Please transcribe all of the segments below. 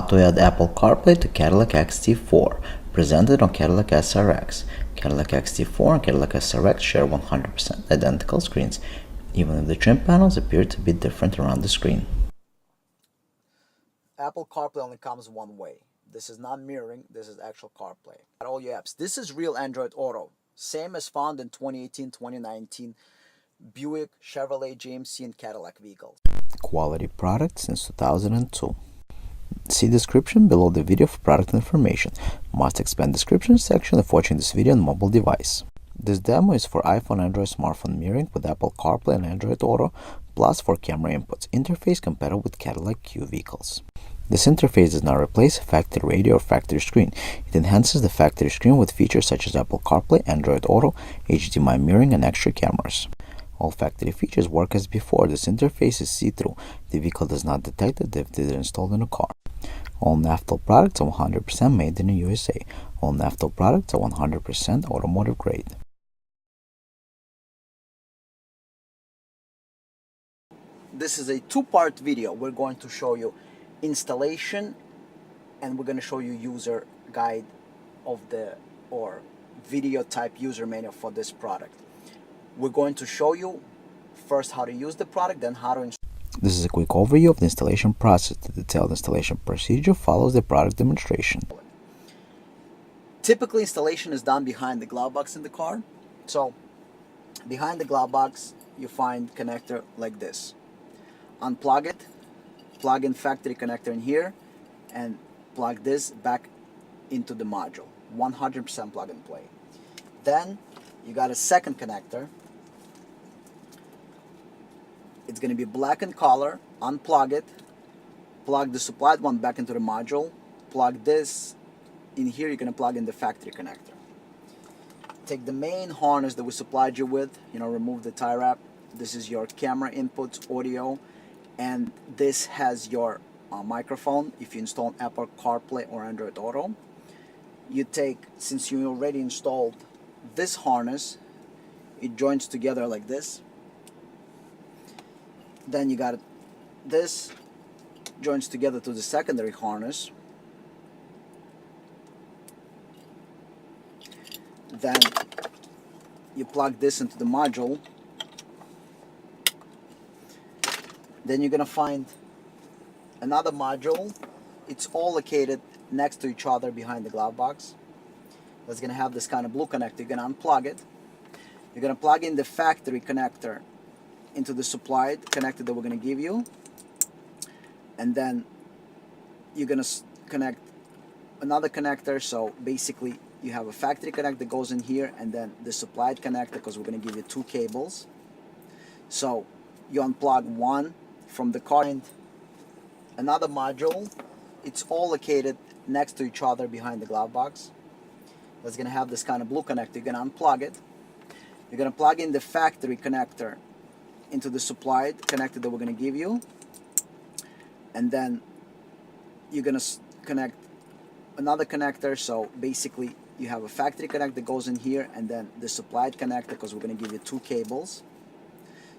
To add Apple Carplay to Cadillac XT4, presented on Cadillac SRX. Cadillac XT4 and Cadillac SRX share 100% identical screens, even if the trim panels appear to be different around the screen. Apple CarPlay only comes one way. This is not mirroring, this is actual CarPlay. At all your apps. This is real Android Auto, same as found in 2018, 2019 Buick, Chevrolet, GMC, and Cadillac vehicles. Quality product since 2002. See description below the video for product information. Must expand description section if watching this video on mobile device. This demo is for iPhone, Android, smartphone mirroring with Apple CarPlay and Android Auto, plus for camera inputs. Interface compatible with Cadillac Q vehicles. This interface does not replace factory radio or factory screen. It enhances the factory screen with features such as Apple CarPlay, Android Auto, HDMI mirroring, and extra cameras. All factory features work as before. This interface is see-through. The vehicle does not detect it if it is installed in a car. All NavTool products are 100% made in the USA. All NavTool products are 100% automotive grade. This is a two-part video. We're going to show you installation and we're going to show you user guide of the or video type user manual for this product. We're going to show you first how to use the product, then how to install. This is a quick overview of the installation process. The detailed installation procedure follows the product demonstration. Typically, installation is done behind the glove box in the car. So, behind the glove box, you find connector like this. Unplug it, plug in factory connector in here, and plug this back into the module. 100% plug and play. Then, you got a second connector. It's going to be black in color. Unplug it, plug the supplied one back into the module, plug this in here. You're going to plug in the factory connector. Take the main harness that we supplied you with, remove the tie wrap. This is your camera inputs, audio, and this has your microphone if you install Apple CarPlay or Android Auto. You take, since you already installed this harness, it joins together like this. Then you got this joins together to the secondary harness. Then you plug this into the module. Then you're gonna find another module. It's all located next to each other behind the glove box. That's gonna have this kind of blue connector. You're gonna unplug it. You're gonna plug in the factory connector into the supplied connector that we're going to give you, and then you're going to connect another connector. So basically you have a factory connector that goes in here, and then the supplied connector, because we're going to give you two cables. So you unplug one from the car, and another module. It's all located next to each other behind the glove box. That's going to have this kind of blue connector. You're going to unplug it. You're going to plug in the factory connector into the supplied connector that we're going to give you, and then you're going to connect another connector. So basically you have a factory connector that goes in here, and then the supplied connector, because we're going to give you two cables.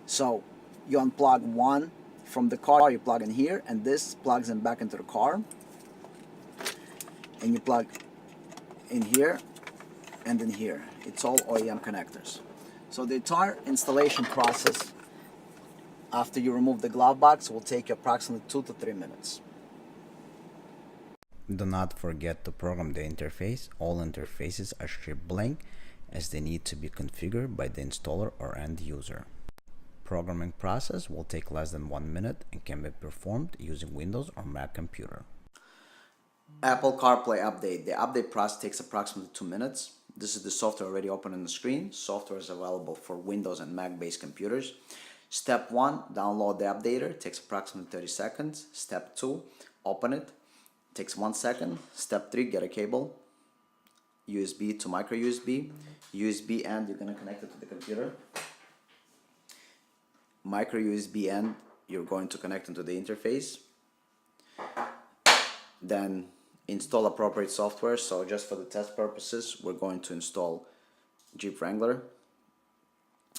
So you unplug one from the car, you plug in here, and this plugs in back into the car, and you plug in here and in here. It's all OEM connectors. So the entire installation process after you remove the glove box will take you approximately 2 to 3 minutes. Do not forget to program the interface. All interfaces are shipped blank, as they need to be configured by the installer or end user. Programming process will take less than 1 minute and can be performed using Windows or Mac computer. Apple CarPlay update. The update process takes approximately 2 minutes. This is the software already open on the screen. Software is available for Windows and Mac based computers. Step 1, download the updater. It takes approximately 30 seconds. Step 2, open it. Takes 1 second. Step 3, get a cable. USB to micro USB. USB end, you're going to connect it to the computer. Micro USB end, you're going to connect into the interface. Then install appropriate software. So just for the test purposes, we're going to install Jeep Wrangler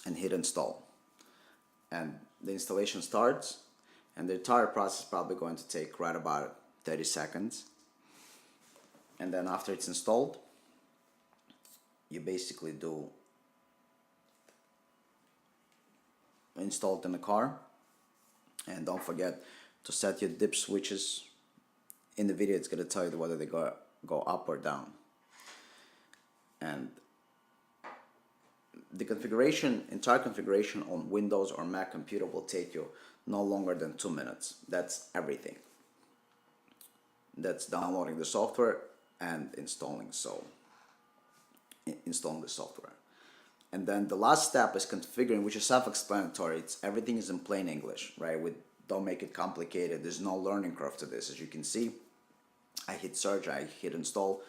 and hit install. And the installation starts, and the entire process is probably going to take right about 30 seconds. And then after it's installed, you basically do install it in the car. And don't forget to set your dip switches. In the video, it's going to tell you whether they go up or down. And the entire configuration on Windows or Mac computer will take you no longer than 2 minutes. That's everything. That's downloading the software and installing the software. And then the last step is configuring, which is self-explanatory. Everything is in plain English, right? Don't make it complicated. There's no learning curve to this. As you can see, I hit search, I hit install.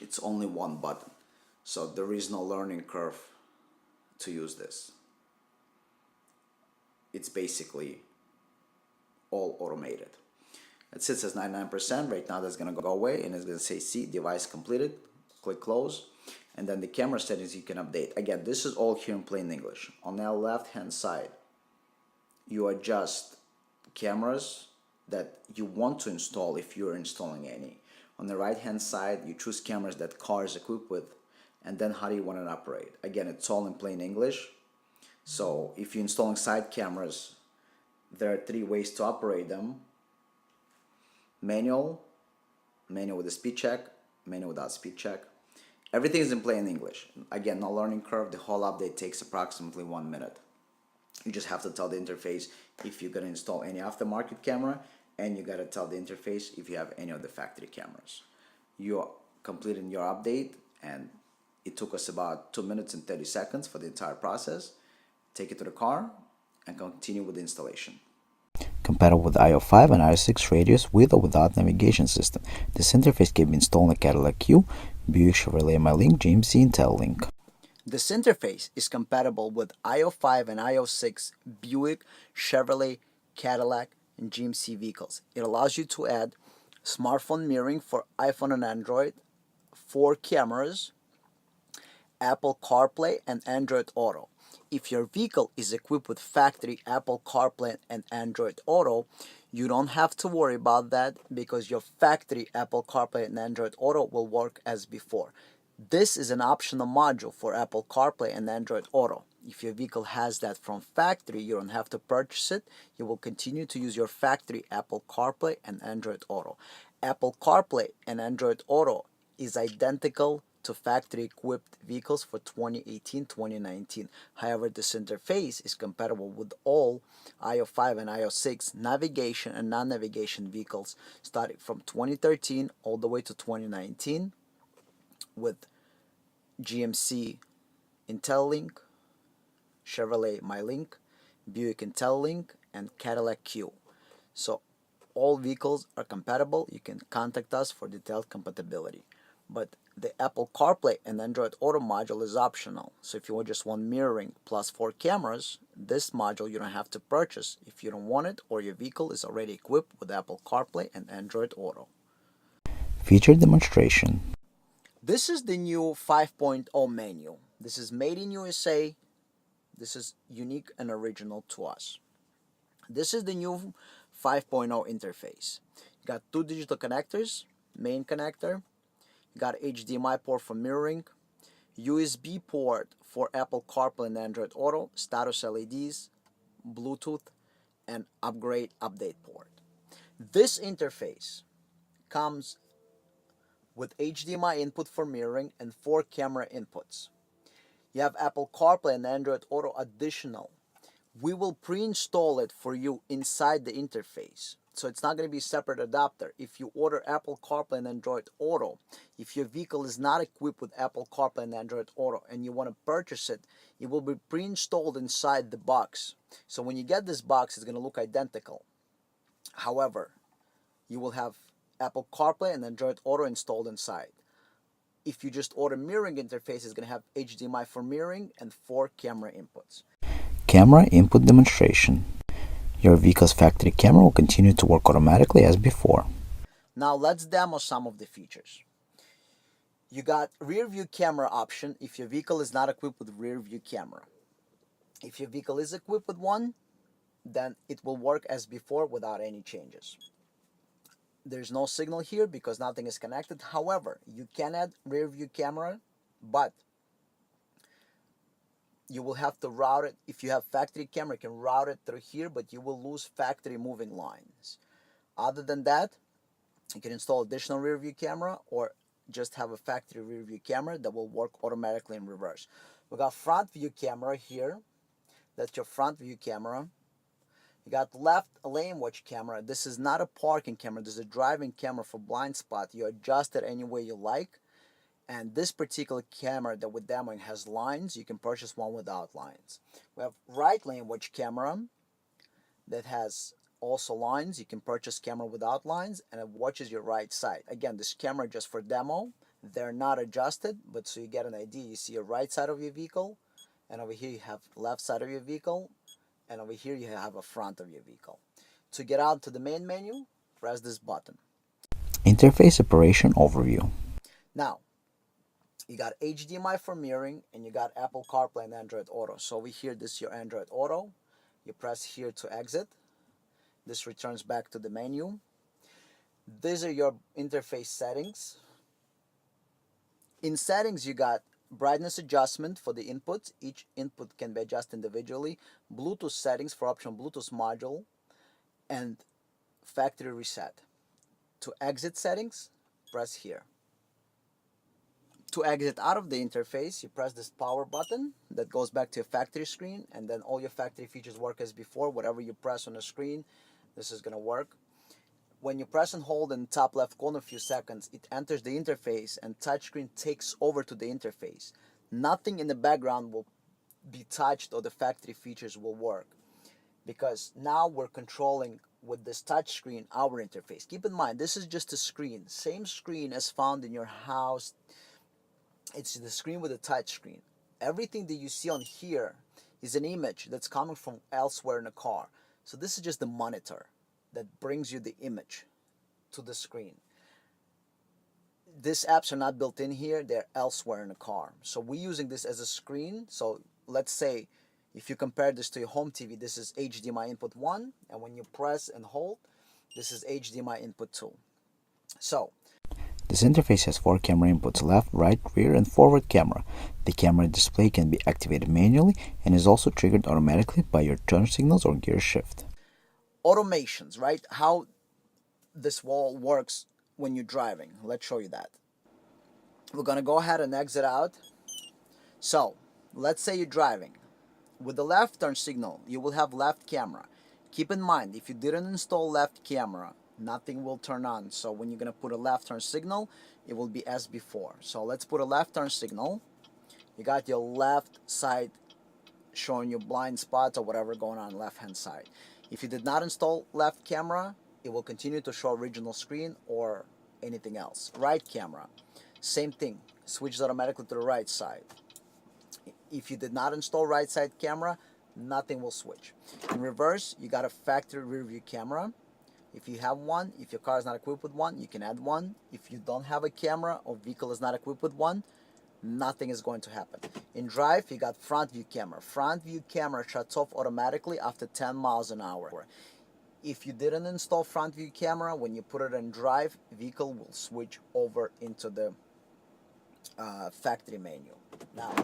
It's only one button. So there is no learning curve to use this. It's basically all automated. It sits as 99%. Right now that's going to go away and it's going to say see device completed. Click close. And then the camera settings you can update. Again, this is all here in plain English. On the left hand side, you adjust cameras that you want to install if you're installing any. On the right hand side, you choose cameras that car is equipped with, and then how do you want it to operate. Again, it's all in plain English. So if you're installing side cameras, there are 3 ways to operate them. Manual with a speed check, manual without speed check. Everything is in plain English. Again, no learning curve. The whole update takes approximately 1 minute. You just have to tell the interface if you're going to install any aftermarket camera, and you got to tell the interface if you have any of the factory cameras. You're completing your update, and it took us about 2 minutes and 30 seconds for the entire process. Take it to the car and continue with the installation. Compatible with iOS 5 and iOS 6 radios with or without navigation system. This interface can be installed on a Cadillac Q, Buick, Chevrolet MyLink, GMC, IntelliLink. This interface is compatible with iOS 5 and iOS 6 Buick, Chevrolet, Cadillac, and GMC vehicles. It allows you to add smartphone mirroring for iPhone and Android, 4 cameras, Apple Carplay, and Android Auto. If your vehicle is equipped with factory Apple Carplay and Android Auto, you don't have to worry about that because your factory Apple Carplay and Android Auto will work as before. This is an optional module for Apple Carplay and Android Auto. If your vehicle has that from factory, you don't have to purchase it. You will continue to use your factory Apple Carplay and Android Auto. Apple Carplay and Android Auto is identical to factory-equipped vehicles for 2018-2019. However, this interface is compatible with all iOS 5 and iOS 6 navigation and non-navigation vehicles starting from 2013 all the way to 2019 with GMC IntelliLink, Chevrolet MyLink, Buick IntelliLink, and Cadillac Q. So all vehicles are compatible. You can contact us for detailed compatibility. But the Apple CarPlay and Android Auto module is optional. So if you just want mirroring plus 4 cameras, this module you don't have to purchase if you don't want it or your vehicle is already equipped with Apple CarPlay and Android Auto. Feature demonstration. This is the new 5.0 menu. This is made in USA. This is unique and original to us. This is the new 5.0 interface. You got 2 digital connectors, main connector. You got HDMI port for mirroring, USB port for Apple CarPlay and Android Auto, status LEDs, Bluetooth, and update port. This interface comes with HDMI input for mirroring and 4 camera inputs. You have Apple CarPlay and Android Auto additional. We will pre-install it for you inside the interface. So it's not going to be a separate adapter. If you order Apple CarPlay and Android Auto, if your vehicle is not equipped with Apple CarPlay and Android Auto and you want to purchase it, it will be pre-installed inside the box. So when you get this box, it's going to look identical. However, you will have Apple CarPlay and Android Auto installed inside. If you just order mirroring interface, it's going to have HDMI for mirroring and 4 camera inputs. Camera input demonstration. Your vehicle's factory camera will continue to work automatically as before. Now let's demo some of the features. You got rear view camera option if your vehicle is not equipped with rear view camera. If your vehicle is equipped with one, then it will work as before without any changes. There's no signal here because nothing is connected. However, you can add rear view camera, but you will have to route it. If you have factory camera, you can route it through here, but you will lose factory moving lines. Other than that, you can install additional rear view camera or just have a factory rear view camera that will work automatically in reverse. We got front view camera here. That's your front view camera. You got left lane watch camera. This is not a parking camera. This is a driving camera for blind spot. You adjust it any way you like. And this particular camera that we're demoing has lines. You can purchase one without lines. We have right lane watch camera that has also lines. You can purchase camera without lines, and it watches your right side. Again, this camera just for demo. They're not adjusted, but so you get an idea. You see your right side of your vehicle, and over here you have left side of your vehicle, and over here you have a front of your vehicle. To get out to the main menu, press this button. Interface Operation Overview. Now, you got HDMI for mirroring, and you got Apple Carplay and Android Auto. So over here, this is your Android Auto. You press here to exit. This returns back to the menu. These are your interface settings. In settings, you got brightness adjustment for the inputs. Each input can be adjusted individually. Bluetooth settings for optional Bluetooth module, and factory reset. To exit settings, press here. To exit out of the interface, you press this power button that goes back to your factory screen, and then all your factory features work as before. Whatever you press on the screen, this is going to work. When you press and hold in the top left corner a few seconds, it enters the interface and touchscreen takes over to the interface. Nothing in the background will be touched or the factory features will work, because now we're controlling with this touchscreen our interface. Keep in mind, this is just a screen, same screen as found in your house. It's the screen with a touch screen. Everything that you see on here is an image that's coming from elsewhere in the car. So this is just the monitor that brings you the image to the screen. These apps are not built in here, they're elsewhere in the car. So we're using this as a screen. So let's say if you compare this to your home TV, this is HDMI input 1, and when you press and hold, this is HDMI input 2. So this interface has 4 camera inputs: left, right, rear, and forward camera. The camera display can be activated manually and is also triggered automatically by your turn signals or gear shift. Automations, right? How this wall works when you're driving. Let's show you that. We're going to go ahead and exit out. So let's say you're driving. With the left turn signal, you will have left camera. Keep in mind, if you didn't install left camera, nothing will turn on. So when you're going to put a left turn signal, it will be as before. So let's put a left turn signal. You got your left side showing you blind spots or whatever going on left hand side. If you did not install left camera, it will continue to show original screen or anything else. Right camera, same thing, switches automatically to the right side. If you did not install right side camera, nothing will switch. In reverse, you got a factory rear view camera. If you have one, if your car is not equipped with one, you can add one. If you don't have a camera or vehicle is not equipped with one, nothing is going to happen. In drive, you got front view camera. Front view camera shuts off automatically after 10 miles an hour. If you didn't install front view camera, when you put it in drive, vehicle will switch over into the factory menu. Now,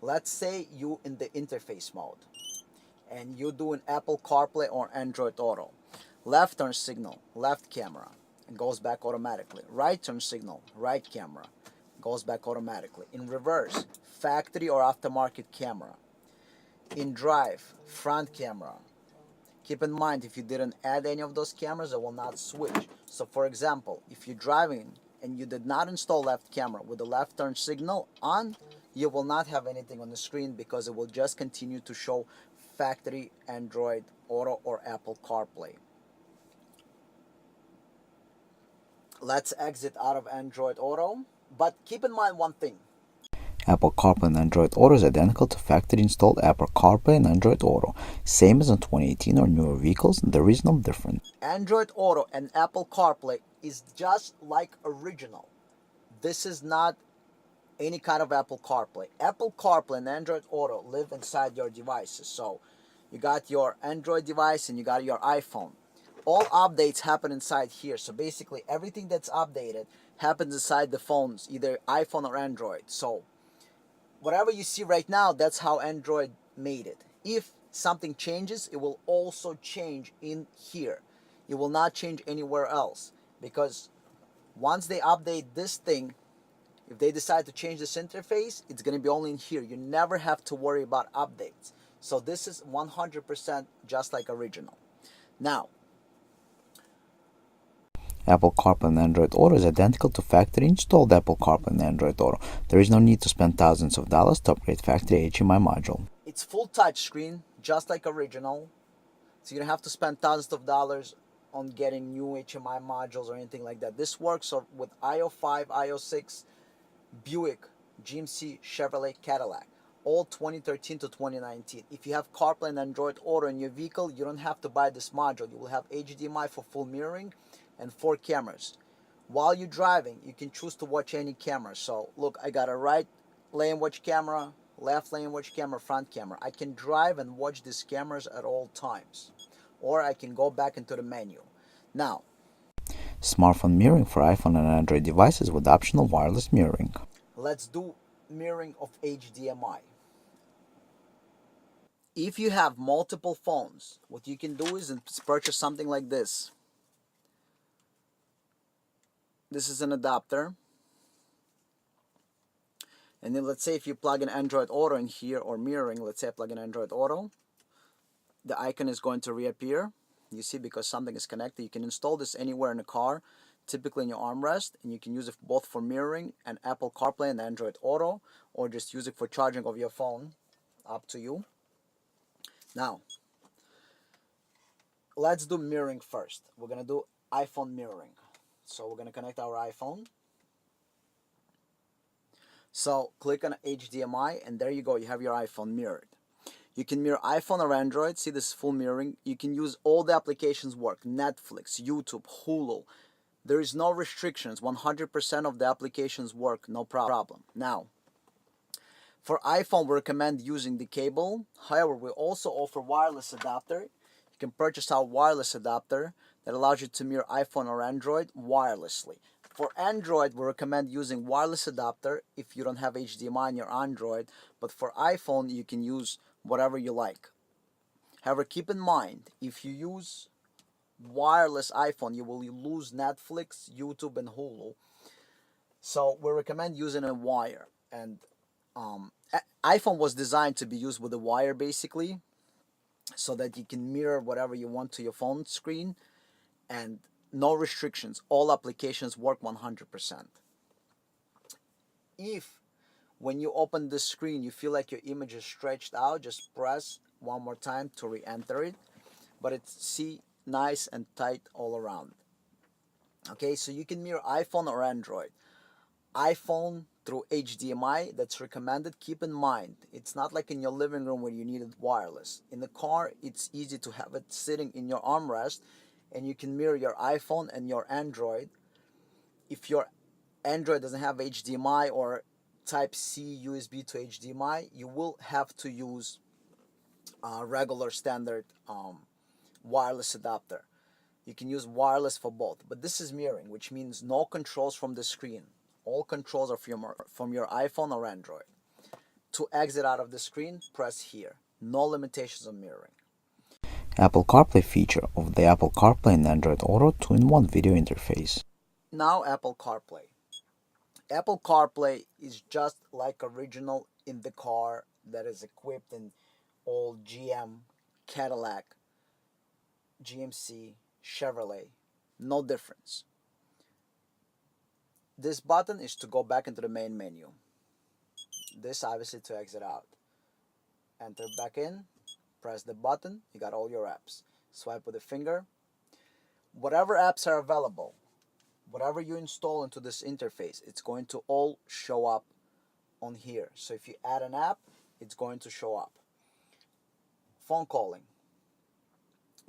let's say you in the interface mode and you're doing Apple CarPlay or Android Auto. Left turn signal, left camera, and goes back automatically. Right turn signal, right camera, goes back automatically. In reverse, factory or aftermarket camera. In drive, front camera. Keep in mind, if you didn't add any of those cameras, it will not switch. So for example, if you're driving and you did not install left camera with the left turn signal on, you will not have anything on the screen because it will just continue to show factory Android Auto or Apple CarPlay. Let's exit out of Android Auto, but keep in mind one thing. Apple CarPlay and Android Auto is identical to factory-installed Apple CarPlay and Android Auto. Same as on 2018 or newer vehicles, there is no difference. Android Auto and Apple CarPlay is just like original. This is not any kind of Apple CarPlay. Apple CarPlay and Android Auto live inside your devices. So you got your Android device and you got your iPhone. all updates happen inside here. So basically everything that's updated happens inside the phones, either iPhone or Android. So whatever you see right now, that's how Android made it. If something changes, it will also change in here. It will not change anywhere else, because once they update this thing, if they decide to change this interface, it's going to be only in here. You never have to worry about updates. So this is 100% just like original. Now, Apple CarPlay and Android Auto is identical to factory installed Apple CarPlay and Android Auto. There is no need to spend thousands of dollars to upgrade factory HDMI module. it's full touchscreen, just like original. So you don't have to spend thousands of dollars on getting new HMI modules or anything like that. This works with IO5, IO6, Buick, GMC, Chevrolet, Cadillac, all 2013 to 2019. If you have CarPlay and Android Auto in your vehicle, you don't have to buy this module. You will have HDMI for full mirroring and 4 cameras. While you're driving, you can choose to watch any camera. So look, I got a right lane watch camera, left lane watch camera, front camera. I can drive and watch these cameras at all times. Or I can go back into the menu. Now, Smartphone mirroring for iPhone and Android devices with optional wireless mirroring. let's do mirroring of HDMI. If you have multiple phones, what you can do is purchase something like this. This is an adapter. And then let's say if you plug in Android Auto in here, or mirroring, let's say I plug in Android Auto, the icon is going to reappear. You see, because something is connected. You can install this anywhere in the car, typically in your armrest, and you can use it both for mirroring and Apple CarPlay and Android Auto, or just use it for charging of your phone. Up to you. Now, let's do mirroring first. We're going to do iPhone mirroring. So we're going to connect our iPhone. So click on HDMI, and there you go. You have your iPhone mirrored. You can mirror iPhone or Android. See, this is full mirroring. You can use all the applications work. Netflix, YouTube, Hulu. There is no restrictions. 100% of the applications work, no problem. Now, for iPhone, we recommend using the cable. However, we also offer wireless adapter. You can purchase our wireless adapter that allows you to mirror iPhone or Android wirelessly. For Android, we recommend using wireless adapter if you don't have HDMI in your Android. But for iPhone, you can use whatever you like. However, keep in mind, if you use wireless iPhone, you will lose Netflix, YouTube, and Hulu. So we recommend using a wire. And iPhone was designed to be used with a wire, basically, so that you can mirror whatever you want to your phone screen, and no restrictions. All applications work 100%. If when you open the screen you feel like your image is stretched out, just press one more time to re-enter it, but it's nice and tight all around. Okay, so you can mirror iPhone or Android. iPhone through HDMI, that's recommended. Keep in mind, it's not like in your living room where you need it wireless. In the car, it's easy to have it sitting in your armrest, and you can mirror your iPhone and your Android. If your Android doesn't have HDMI or Type-C USB to HDMI, you will have to use regular standard wireless adapter. You can use wireless for both, but this is mirroring, which means no controls from the screen. All controls are from your iPhone or Android. To exit out of the screen, press here. No limitations on mirroring. Apple CarPlay feature of the Apple CarPlay and Android Auto 2-in-1 video interface. Now Apple CarPlay. Apple CarPlay is just like original in the car that is equipped in all GM, Cadillac, GMC, Chevrolet. No difference. This button is to go back into the main menu. This obviously to exit out. Enter back in, press the button, you got all your apps. Swipe with the finger. Whatever apps are available, whatever you install into this interface, it's going to all show up on here. So if you add an app, it's going to show up. Phone calling.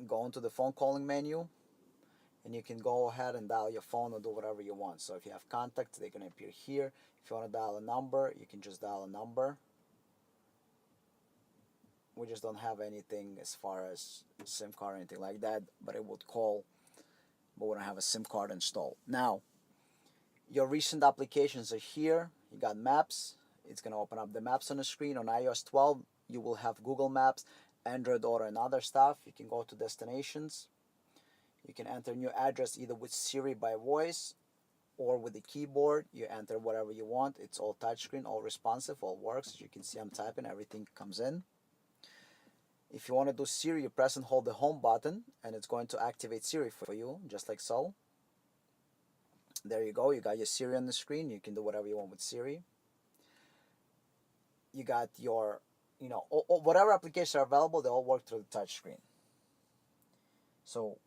Go into the phone calling menu, and you can go ahead and dial your phone or do whatever you want. So if you have contacts, they're going to appear here. If you want to dial a number, you can just dial a number, We just don't have anything as far as SIM card or anything like that, but it would call, but we don't have a SIM card installed. Now, your recent applications are here. You got Maps. It's going to open up the Maps on the screen. On iOS 12, you will have Google Maps, Android Auto, and other stuff. You can go to destinations. You can enter a new address either with Siri by voice or with the keyboard. You enter whatever you want. It's all touchscreen, all responsive, all works. As you can see, I'm typing, everything comes in. If you want to do Siri, you press and hold the home button, and it's going to activate Siri for you, just like so. There you go. You got your Siri on the screen. You can do whatever you want with Siri. You got your, whatever applications are available, they all work through the touchscreen. So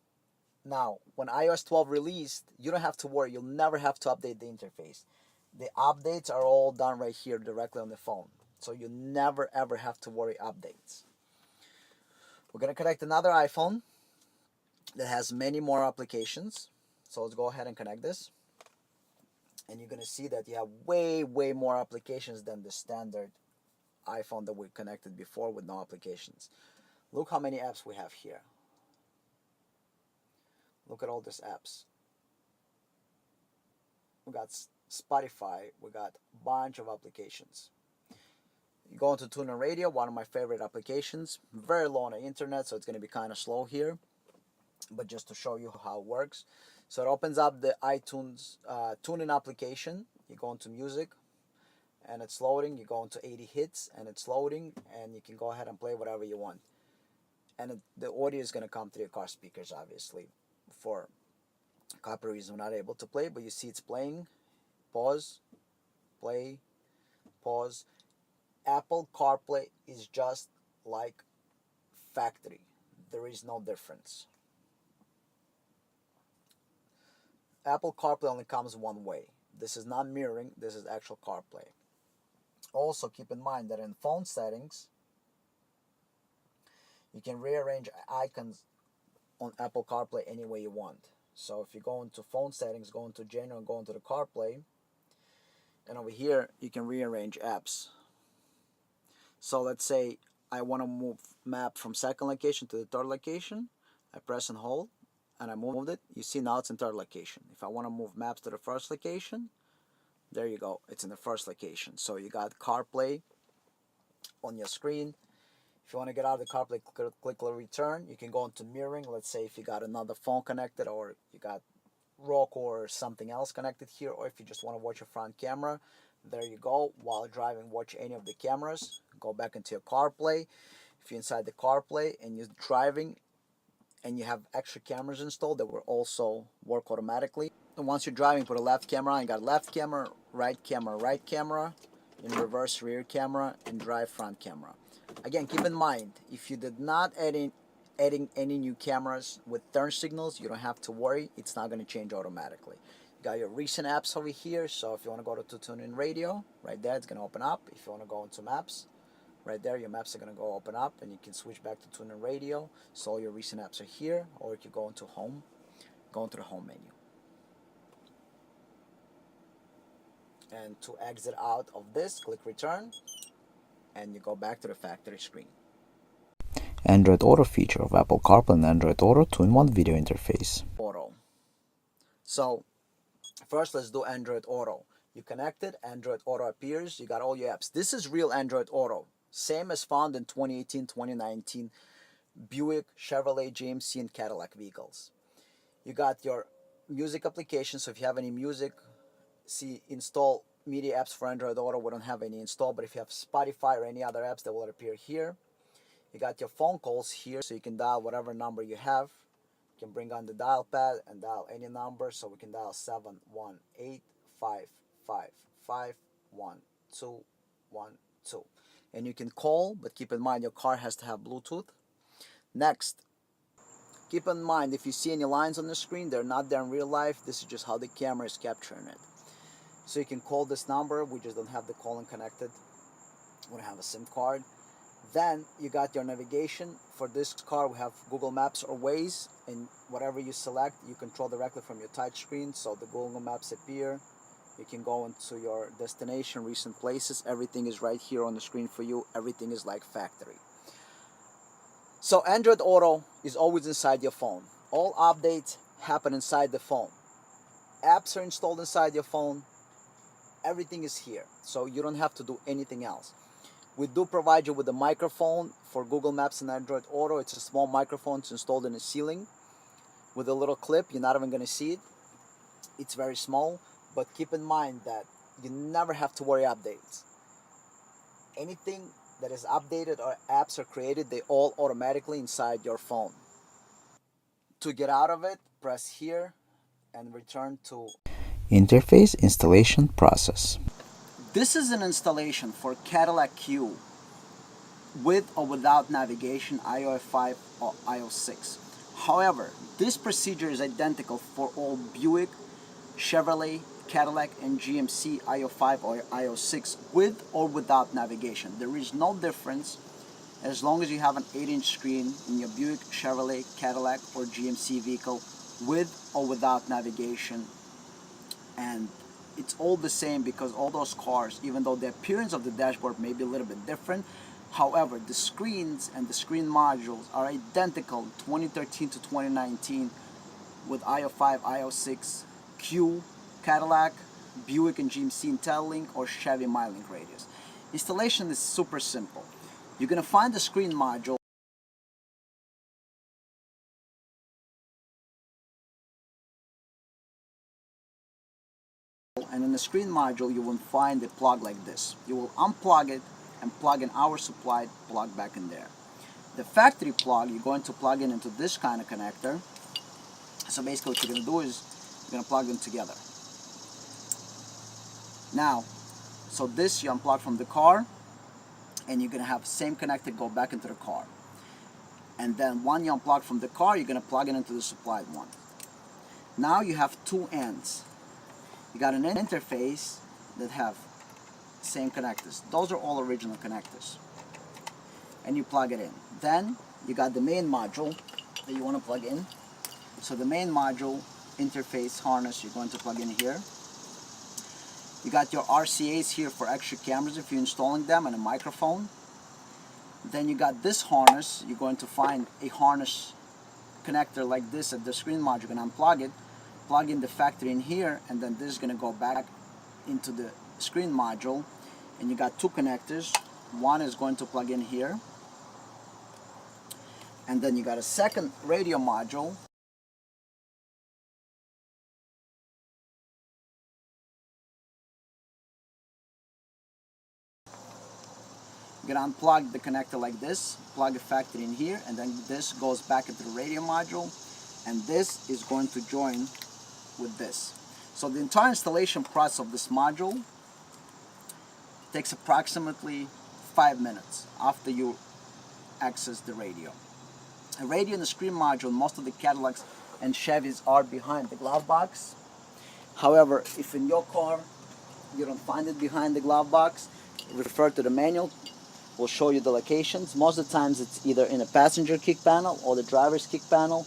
now, when iOS 12 released, you don't have to worry. You'll never have to update the interface. The updates are all done right here directly on the phone. So you never ever have to worry updates. We're going to connect another iPhone that has many more applications. So let's go ahead and connect this. And you're going to see that you have way more applications than the standard iPhone that we connected before with no applications. Look how many apps we have here. Look at all these apps. We got Spotify. We got a bunch of applications. You go into TuneIn Radio, one of my favorite applications. Very low on the internet, so it's going to be kind of slow here. But just to show you how it works. So it opens up the iTunes TuneIn application. You go into music, and it's loading. You go into 80 hits, and it's loading, and you can go ahead and play whatever you want. And the audio is going to come through your car speakers, obviously. For copyright reasons, we're not able to play, but you see it's playing. Pause, play, pause. Apple Carplay is just like factory. There is no difference. Apple CarPlay only comes one way. This is not mirroring, this is actual CarPlay. Also, keep in mind that in phone settings, you can rearrange icons on Apple CarPlay any way you want. So if you go into phone settings, go into general, and go into the CarPlay, and over here you can rearrange apps. So let's say I want to move map from second location to the third location. I press and hold, and I moved it. You see now it's in third location. If I want to move maps to the first location, there you go, it's in the first location. So you got CarPlay on your screen. If you want to get out of the CarPlay, click return. You can go into mirroring. Let's say if you got another phone connected, or you got Roku or something else connected here, or if you just want to watch your front camera, there you go. While driving, watch any of the cameras. Go back into your CarPlay. If you're inside the CarPlay and you're driving and you have extra cameras installed that will also work automatically. And once you're driving, put a left camera on. You got left camera, right camera, in reverse rear camera, and drive front camera. Again, keep in mind, if you did not adding any new cameras with turn signals, you don't have to worry. It's not going to change automatically. You got your recent apps over here. So if you want to go to TuneIn Radio, right there, it's going to open up. If you want to go into Maps, right there, your maps are going to go open up, and you can switch back to TuneIn Radio. So all your recent apps are here. Or if you go into Home, go into the Home menu. And to exit out of this, click Return, and you go back to the factory screen. Android Auto feature of Apple CarPlay and Android Auto 2-in-1 video interface. Auto. So first, let's do Android Auto. You connected, Android Auto appears, you got all your apps. This is real Android Auto, same as found in 2018, 2019 Buick, Chevrolet, GMC, and Cadillac vehicles. You got your music application, so if you have any music, see install media apps for Android Auto. We don't have any installed, but if you have Spotify or any other apps, that will appear here. You got your phone calls here, so you can dial whatever number you have. You can bring on the dial pad and dial any number, so we can dial 718-555-1212. And you can call, but keep in mind your car has to have Bluetooth. Next, keep in mind if you see any lines on the screen, they're not there in real life. This is just how the camera is capturing it. So you can call this number. We just don't have the calling connected. We don't have a SIM card. Then you got your navigation. For this car, we have Google Maps or Waze, and whatever you select, you control directly from your touch screen. So the Google Maps appear. You can go into your destination, recent places. Everything is right here on the screen for you. Everything is like factory. So Android Auto is always inside your phone. All updates happen inside the phone. Apps are installed inside your phone. Everything is here, so you don't have to do anything else. We do provide you with a microphone for Google Maps and Android Auto. It's a small microphone. It's installed in the ceiling with a little clip. You're not even going to see it. It's very small, but keep in mind that you never have to worry updates. Anything that is updated or apps are created, they all automatically inside your phone. To get out of it, press here and return to Interface installation process. This is an installation for Cadillac Q with or without navigation, iOS 5 or iOS 6. However, this procedure is identical for all Buick, Chevrolet, Cadillac, and GMC iOS 5 or iOS 6 with or without navigation. There is no difference as long as you have an 8-inch screen in your Buick, Chevrolet, Cadillac, or GMC vehicle with or without navigation. And it's all the same because all those cars, even though the appearance of the dashboard may be a little bit different, however, the screens and the screen modules are identical 2013 to 2019 with iOS 5, iOS 6, Q, Cadillac, Buick and GMC IntelliLink, or Chevy MyLink radios. Installation is super simple. You're going to find the screen module and in the screen module you will find a plug like this. You will unplug it and plug in our supplied plug back in there. The factory plug you're going to plug in into this kind of connector. So basically what you're going to do is you're going to plug them together. Now, so this you unplug from the car and you're going to have the same connector go back into the car. And then one you unplug from the car, you're going to plug it into the supplied one. Now you have two ends. You got an interface that have same connectors. Those are all original connectors. And you plug it in. Then you got the main module that you want to plug in. So the main module interface harness you're going to plug in here. You got your RCAs here for extra cameras if you're installing them, and a microphone. Then you got this harness. You're going to find a harness connector like this at the screen module. You're going to unplug it, plug in the factory in here, and then this is going to go back into the screen module. And you got two connectors. One is going to plug in here, and then you got a second radio module. You're going to unplug the connector like this, plug a factory in here, and then this goes back into the radio module, and this is going to join with this. So the entire installation process of this module takes approximately 5 minutes after you access the radio. The radio and the screen module, most of the Cadillacs and Chevys are behind the glove box. However, if in your car you don't find it behind the glove box, refer to the manual. We'll show you the locations. Most of the times it's either in a passenger kick panel or the driver's kick panel.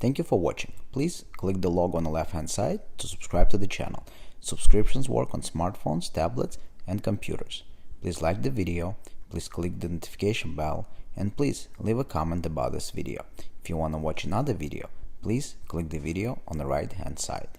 Thank you for watching. Please click the logo on the left hand side to subscribe to the channel. Subscriptions work on smartphones, tablets, and computers. Please like the video, please click the notification bell, and please leave a comment about this video. If you want to watch another video, please click the video on the right hand side.